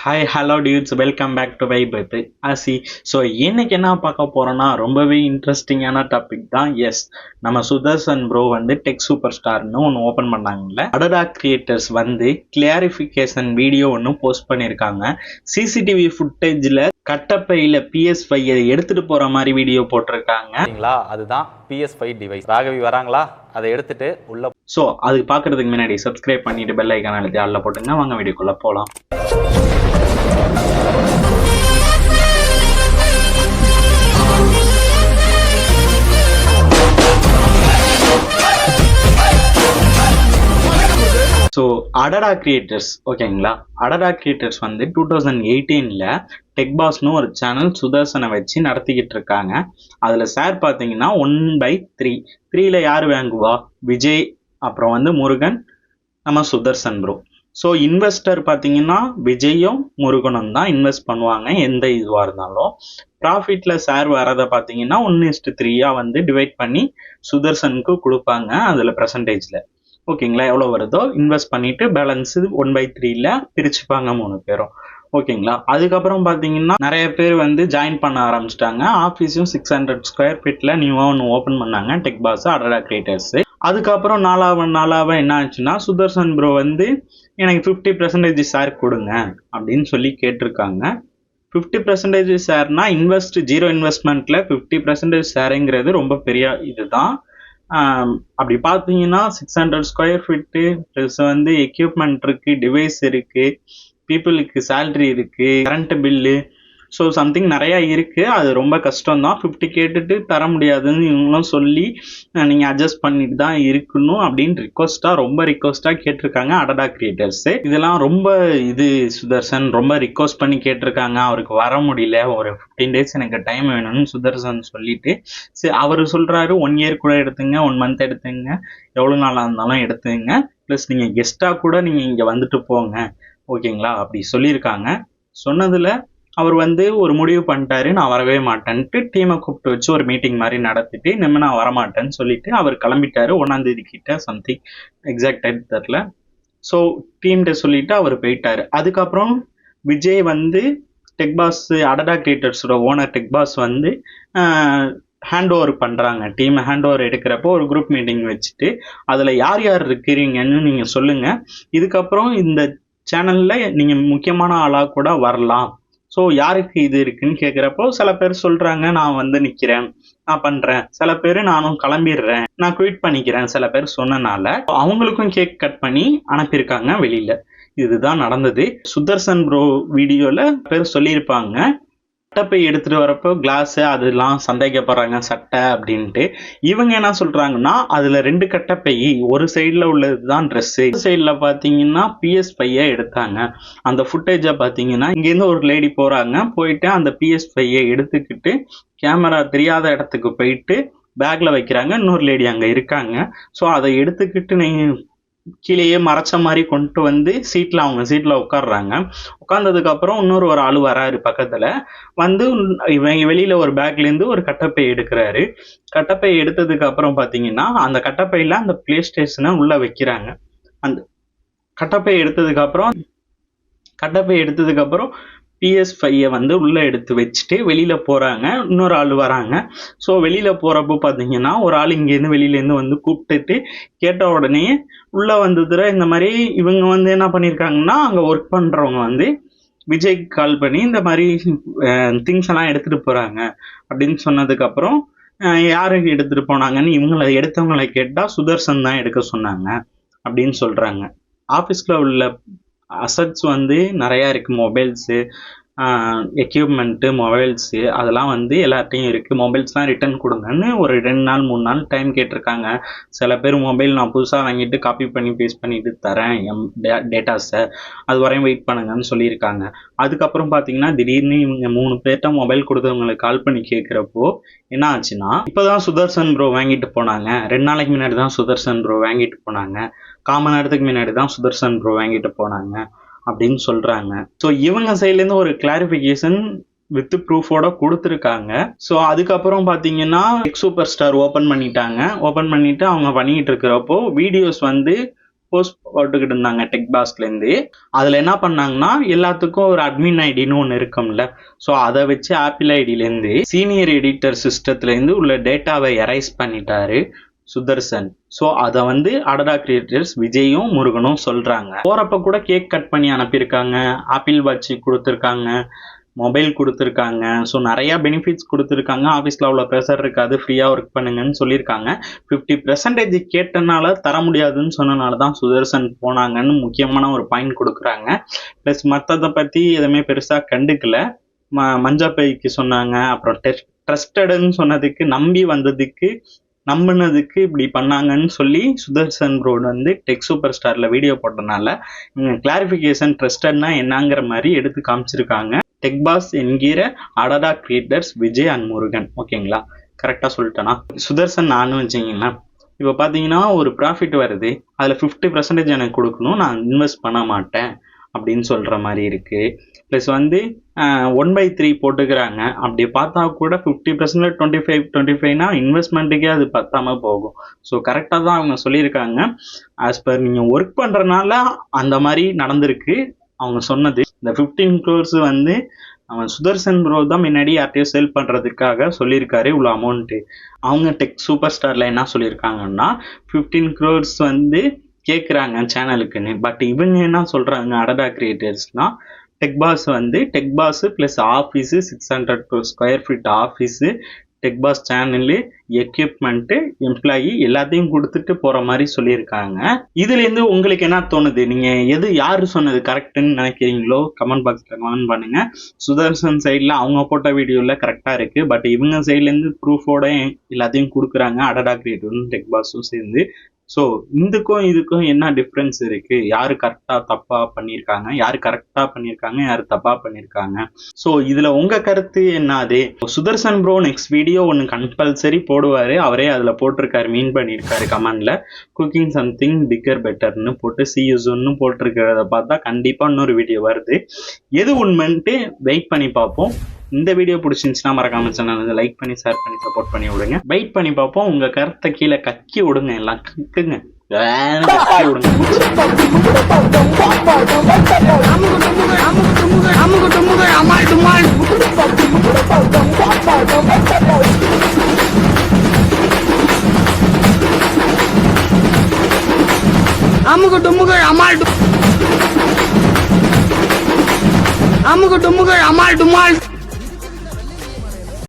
Hi hello dudes welcome back to vibe Aasi. So இன்னைக்கு என்ன பார்க்க போறோம்னா ரொம்பவே இன்ட்ரெஸ்டிங்கான டாபிக் தான். எஸ், நம்ம சுதர்சன் ப்ரோ வந்து டெக் சூப்பர் ஸ்டார்னு ஒன்று ஓப்பன் பண்ணாங்கல்ல. அடடா கிரியேட்டர்ஸ் வந்து கிளாரிஃபிகேஷன் வீடியோ ஒன்று போஸ்ட் பண்ணியிருக்காங்க. சிசிடிவி ஃபுட்டேஜில் கட்டப்பையில் PS5 எடுத்துட்டு போற மாதிரி வீடியோ போட்டிருக்காங்க. அதுதான் PS5 டிவைஸ். ராகவி வராங்களா, அதை எடுத்துட்டு உள்ள. ஸோ அதுக்கு பார்க்கறதுக்கு முன்னாடி சப்ஸ்கிரைப் பண்ணிட்டு பெல் ஐக்கான் அழுத்தி ஆளில் போட்டுங்க. வாங்க வீடியோக்குள்ள போகலாம். ஸோ அடடா கிரியேட்டர்ஸ் ஓகேங்களா. அடடா கிரியேட்டர்ஸ் வந்து 2018 டெக் பாஸ்னு ஒரு சேனல் சுதர்சனை வச்சு நடத்திக்கிட்டு இருக்காங்க. அதில் சார் பார்த்தீங்கன்னா 1/3 யார் வாங்குவா? விஜய், அப்புறம் வந்து முருகன், நம்ம சுதர்சன் ப்ரோ. ஸோ இன்வெஸ்டர் பார்த்தீங்கன்னா விஜயும் முருகனும் தான் இன்வெஸ்ட் பண்ணுவாங்க எந்த இதுவாக இருந்தாலும். ப்ராஃபிட்டில் சார் வரதை பார்த்தீங்கன்னா 1:3 வந்து டிவைட் பண்ணி சுதர்சனுக்கு கொடுப்பாங்க. அதில் பர்சன்டேஜில் ஓகேங்களா எவ்வளோ வருதோ இன்வெஸ்ட் பண்ணிட்டு பேலன்ஸு 1/3 பிரிச்சுப்பாங்க 3 பேரும். ஓகேங்களா. அதுக்கப்புறம் பார்த்தீங்கன்னா நிறைய பேர் வந்து ஜாயின் பண்ண ஆரம்பிச்சிட்டாங்க. ஆஃபீஸும் 600 ஸ்கொயர் ஃபீட்டில் நியூவாக ஒன்று ஓப்பன் பண்ணாங்க டெக் பாஸ் அடடா கிரியேட்டர்ஸ். அதுக்கப்புறம் நாளாக என்ன ஆச்சுன்னா சுதர்சன் ப்ரோ வந்து எனக்கு 50% ஷேர் கொடுங்க அப்படின்னு சொல்லி கேட்டிருக்காங்க. 50% ஷேர்னா ஜீரோ இன்வெஸ்ட்மெண்ட்ல 50% ஷேருங்கிறது ரொம்ப பெரிய இதுதான். அப்படி பார்த்தீங்கன்னா 600 ஸ்கொயர் ஃபீட்டு ப்ளஸ் வந்து எக்யூப்மெண்ட் இருக்கு, டிவைஸ் இருக்கு, பீப்புளுக்கு சேலரி இருக்கு, கரண்ட் பில்லு, ஸோ சம்திங் நிறையா இருக்குது. அது ரொம்ப கஷ்டம்தான். 50 கேட்டுட்டு தர முடியாதுன்னு இவங்களும் சொல்லி நீங்கள் அட்ஜஸ்ட் பண்ணிட்டு தான் இருக்கணும் அப்படின்னு ரொம்ப ரிக்வஸ்ட்டாக கேட்டிருக்காங்க அடடா கிரியேட்டர்ஸு. இதெல்லாம் ரொம்ப சுதர்சன் ரொம்ப ரிக்வஸ்ட் பண்ணி கேட்டிருக்காங்க. அவருக்கு வர முடியல, ஒரு 15 days எனக்கு டைம் வேணும்னு சுதர்சன் சொல்லிட்டு சரி அவர் சொல்கிறாரு 1 year கூட எடுத்துங்க, 1 month எடுத்துங்க, எவ்வளோ நாளாக இருந்தாலும் எடுத்துங்க, ப்ளஸ் நீங்கள் கெஸ்ட்டாக கூட நீங்கள் இங்கே வந்துட்டு போங்க ஓகேங்களா அப்படி சொல்லியிருக்காங்க. சொன்னதில் அவர் வந்து ஒரு முடிவு பண்ணிட்டாரு, நான் வரவே மாட்டேன்ட்டு டீமை கூப்பிட்டு வச்சு ஒரு மீட்டிங் மாதிரி நடத்திட்டு இனிமேல் நான் வரமாட்டேன்னு சொல்லிட்டு அவர் கிளம்பிட்டாரு. 1ஆம் தேதி கிட்ட சம்திங் எக்ஸாக்ட் டைம் தெரில. ஸோ டீம்கிட்ட சொல்லிட்டு அவர் போயிட்டாரு. அதுக்கப்புறம் விஜய் வந்து டெக் பாஸ் அடடா கிரியேட்டர்ஸோட ஓனர் டெக் பாஸ் வந்து ஹேண்ட் ஓவர் பண்ணுறாங்க. டீமை ஹேண்ட் ஓவர் எடுக்கிறப்போ ஒரு குரூப் மீட்டிங் வச்சுட்டு அதில் யார் யார் இருக்கிறீங்கன்னு நீங்கள் சொல்லுங்கள், இதுக்கப்புறம் இந்த சேனலில் நீங்கள் முக்கியமான ஆளாக கூட வரலாம், ஸோ யாருக்கு இது இருக்குன்னு கேட்குறப்போ சில பேர் சொல்கிறாங்க நான் வந்து நிற்கிறேன், நான் பண்ணுறேன், சில பேர் நானும் கிளம்பிடுறேன், நான் குவிட் பண்ணிக்கிறேன், சில பேர் சொன்னனால அவங்களுக்கும் கேக் கட் பண்ணி அனுப்பியிருக்காங்க வெளியில். இதுதான் நடந்தது. சுதர்சன் ப்ரோ வீடியோவில் பேர் சொல்லியிருப்பாங்க கட்டப்பை எடுத்துட்டு வரப்போ கிளாஸ் அதெல்லாம் சந்தேகப்படுறாங்க சட்டை அப்படின்ட்டு. இவங்க என்ன சொல்றாங்கன்னா அதுல 2 கட்டப்பை, ஒரு சைட்ல உள்ளது தான் ட்ரெஸ்ஸு, சைட்ல பாத்தீங்கன்னா PS5 எடுத்தாங்க. அந்த ஃபுட்டேஜை பாத்தீங்கன்னா இங்கேருந்து ஒரு லேடி போயிட்டு அந்த PS5 எடுத்துக்கிட்டு கேமரா தெரியாத இடத்துக்கு போயிட்டு பேக்ல வைக்கிறாங்க. இன்னொரு லேடி அங்க இருக்காங்க. ஸோ அதை எடுத்துக்கிட்டு நீங்க கீழேயே மறைச்ச மாதிரி கொண்டு வந்து அவங்க சீட்ல உட்காடுறாங்க. உட்கார்ந்ததுக்கு அப்புறம் இன்னொரு ஆள் வராரு பக்கத்துல வந்து இவங்க வெளியில ஒரு பேக்ல இருந்து ஒரு கட்டப்பை எடுக்கிறாரு. கட்டப்பை எடுத்ததுக்கு அப்புறம் பாத்தீங்கன்னா அந்த கட்டப்பையில அந்த பிளே ஸ்டேஷனை உள்ள வைக்கிறாங்க. அந்த கட்டப்பை எடுத்ததுக்கு அப்புறம் PS5 வந்து உள்ள எடுத்து வச்சுட்டு வெளியில போறாங்க. இன்னொரு ஆள் வராங்க. ஸோ வெளியில போறப்போ பாத்தீங்கன்னா ஒரு ஆள் இங்கேருந்து வெளியிலேருந்து வந்து கூப்பிட்டுட்டு கேட்ட உடனே உள்ள வந்ததுல இந்த மாதிரி இவங்க வந்து என்ன பண்ணியிருக்காங்கன்னா அங்கே ஒர்க் பண்றவங்க வந்து விஜய்க்கு கால் பண்ணி இந்த மாதிரி திங்ஸ் எல்லாம் எடுத்துட்டு போறாங்க அப்படின்னு சொன்னதுக்கு அப்புறம் யாருக்கு எடுத்துட்டு போனாங்கன்னு எடுத்தவங்களை கேட்டா சுதர்சன் தான் எடுக்க சொன்னாங்க அப்படின்னு சொல்றாங்க. ஆஃபீஸ்ல உள்ள அசட்ஸ் வந்து நிறையா இருக்குது. மொபைல்ஸு, எக்யூப்மெண்ட்டு, மொபைல்ஸு அதெல்லாம் வந்து எல்லார்ட்டையும் இருக்குது. மொபைல்ஸ்லாம் ரிட்டர்ன் கொடுங்கன்னு ஒரு 2 நாள் 3 நாள் டைம் கேட்டிருக்காங்க. சில பேர் மொபைல் நான் புதுசாக வாங்கிட்டு காப்பி பண்ணி பேஸ்ட் பண்ணிட்டு தரேன் என் டேட்டாஸை, அது வரையும் வெயிட் பண்ணுங்கன்னு சொல்லியிருக்காங்க. அதுக்கப்புறம் பார்த்தீங்கன்னா திடீர்னு இவங்க 3 பேர்கிட்ட மொபைல் கொடுத்தவங்களுக்கு கால் பண்ணி கேட்குறப்போ என்ன ஆச்சுன்னா இப்போதான் சுதர்சன் ப்ரோ வாங்கிட்டு போனாங்க, 2 நாளைக்கு முன்னாடி தான் சுதர்சன் ப்ரோ வாங்கிட்டு போனாங்க, 1/4 மணி நேரத்துக்கு முன்னாடி தான் சுதர்சன் ப்ரோ வாங்கிட்டு போனாங்க அப்படின்னு சொல்றாங்க. ஸோ இவங்க சைட்லேருந்து ஒரு கிளாரிஃபிகேஷன் வித் ப்ரூஃபோட கொடுத்துருக்காங்க. ஸோ அதுக்கப்புறம் பார்த்தீங்கன்னா டெக் சூப்பர் ஸ்டார் ஓப்பன் பண்ணிட்டாங்க. ஓப்பன் பண்ணிட்டு அவங்க பண்ணிக்கிட்டு இருக்கிறப்போ வீடியோஸ் வந்து போஸ்ட் போட்டுக்கிட்டு இருந்தாங்க டெக் பாஸ்ல இருந்து. அதுல என்ன பண்ணாங்கன்னா எல்லாத்துக்கும் ஒரு அட்மின் ஐடின்னு ஒன்று இருக்கும்ல, ஸோ அதை வச்சு ஆப்பிள் ஐடியில இருந்து சீனியர் எடிட்டர் சிஸ்டத்துல இருந்து உள்ள டேட்டாவை எரைஸ் பண்ணிட்டாரு சுதர்சன். ஸோ அதை வந்து அடடா கிரியேட்டர்ஸ் விஜயும் முருகனும் சொல்றாங்க. போறப்ப கூட கேக் கட் பண்ணி அனுப்பியிருக்காங்க, ஆப்பிள் வாட்ச் கொடுத்துருக்காங்க, மொபைல் கொடுத்துருக்காங்க. ஸோ நிறைய பெனிஃபிட்ஸ் கொடுத்துருக்காங்க. ஆஃபீஸில் அவ்வளோ ப்ரெஷர் இருக்காது, ஃப்ரீயாக ஒர்க் பண்ணுங்கன்னு சொல்லியிருக்காங்க. 50% கேட்டனால தர முடியாதுன்னு சொன்னனால தான் சுதர்சன் போனாங்கன்னு முக்கியமான ஒரு பாயிண்ட் கொடுக்குறாங்க. ப்ளஸ் மற்றதை பற்றி எதுவுமே பெருசாக கண்டுக்கல. மஞ்சா பைக்கு சொன்னாங்க, அப்புறம் ட்ரஸ்டடுன்னு சொன்னதுக்கு நம்பி வந்ததுக்கு நம்பினதுக்கு இப்படி பண்ணாங்கன்னு சொல்லி சுதர்சன் ப்ரோ வந்து டெக் சூப்பர் ஸ்டார்ல வீடியோ போட்டனால கிளாரிஃபிகேஷன் ட்ரஸ்டட்னா என்னங்கிற மாதிரி எடுத்து காமிச்சிருக்காங்க. டெக் பாஸ் என்கிற அடடா கிரியேட்டர்ஸ் விஜய் அண்ட் முருகன். ஓகேங்களா, கரெக்டா சொல்லிட்டேனா? சுதர்சன் நானும் வச்சிங்களேன், இப்போ பார்த்தீங்கன்னா ஒரு ப்ராஃபிட் வருது, அதில் 50% எனக்கு கொடுக்கணும், நான் இன்வெஸ்ட் பண்ண மாட்டேன் அப்படின்னு சொல்கிற மாதிரி இருக்குது. ப்ளஸ் வந்து 1/3 போட்டுக்கிறாங்க. அப்படி பார்த்தா கூட 50% 25 இன்வெஸ்ட்மெண்ட்டுக்கே அது பத்தாம போகும். ஸோ கரெக்டாக தான் அவங்க சொல்லியிருக்காங்க. ஆஸ் பர் நீங்கள் ஒர்க் பண்ணுறனால அந்த மாதிரி நடந்திருக்கு அவங்க சொன்னது. இந்த 15 crores வந்து அவன் சுதர்சன் ப்ரோ தான் முன்னாடி யார்ட்டையும் சேல் பண்ணுறதுக்காக சொல்லியிருக்காரு இவ்வளோ அமௌண்ட்டு. அவங்க டெக் சூப்பர் ஸ்டாரில் என்ன சொல்லியிருக்காங்கன்னா 15 crores வந்து கேட்குறாங்க சேனலுக்குன்னு. பட் இவங்க என்ன சொல்கிறாங்க அடடா கிரியேட்டர்ஸ்னா, tech boss plus office 600 square feet office, tech boss channel, equipment, employee எல்லாத்தையும் கொடுத்துட்டு போகிற மாதிரி சொல்லியிருக்காங்க. இதுலேருந்து உங்களுக்கு என்ன தோணுது? நீங்கள் யார் சொன்னது கரெக்டுன்னு நினைக்கிறீங்களோ கமெண்ட் பாக்ஸில் கமெண்ட் பண்ணுங்கள். சுதர்சன் சைடில் அவங்க போட்ட வீடியோவில் கரெக்டாக இருக்குது. பட் இவங்க சைட்லேருந்து ப்ரூஃபோட எல்லாத்தையும் கொடுக்குறாங்க அடடா கிரியேட்டரும் டெக் பாஸும் சேர்ந்து. ஸோ இதுக்கும் என்ன டிஃப்ரென்ஸ் இருக்கு? யாரு கரெக்டா தப்பா பண்ணியிருக்காங்க, யாரு கரெக்டா பண்ணியிருக்காங்க, யாரு தப்பா பண்ணியிருக்காங்க? ஸோ இதுல உங்க கருத்து என்னது? சுதர்சன் ப்ரோ நெக்ஸ்ட் வீடியோ ஒன்று கம்பல்சரி போடுவாரு, அவரே அதுல போட்டிருக்காரு, மீன் பண்ணியிருக்காரு கமெண்ட்ல, குக்கிங் சம்திங் பிக்கர் பெட்டர்னு போட்டு சியூஸ்ன்னு போட்டிருக்கிறத பார்த்தா கண்டிப்பா இன்னொரு வீடியோ வருது. எது உண்மைன்ட்டு வெயிட் பண்ணி பார்ப்போம். இந்த வீடியோ பிடிச்சிருந்துச்சுன்னா மறக்காம சேனல் லைக் பண்ணி ஷேர் பண்ணி சப்போர்ட் பண்ணி விடுங்க. வெயிட் பண்ணி பார்ப்போம். உங்க கருத்தை கீழே கக்கி விடுங்க, எல்லாம் கக்குங்க, கக்கி விடுங்க. அமுகு டுமுகு அமால் டுமால்.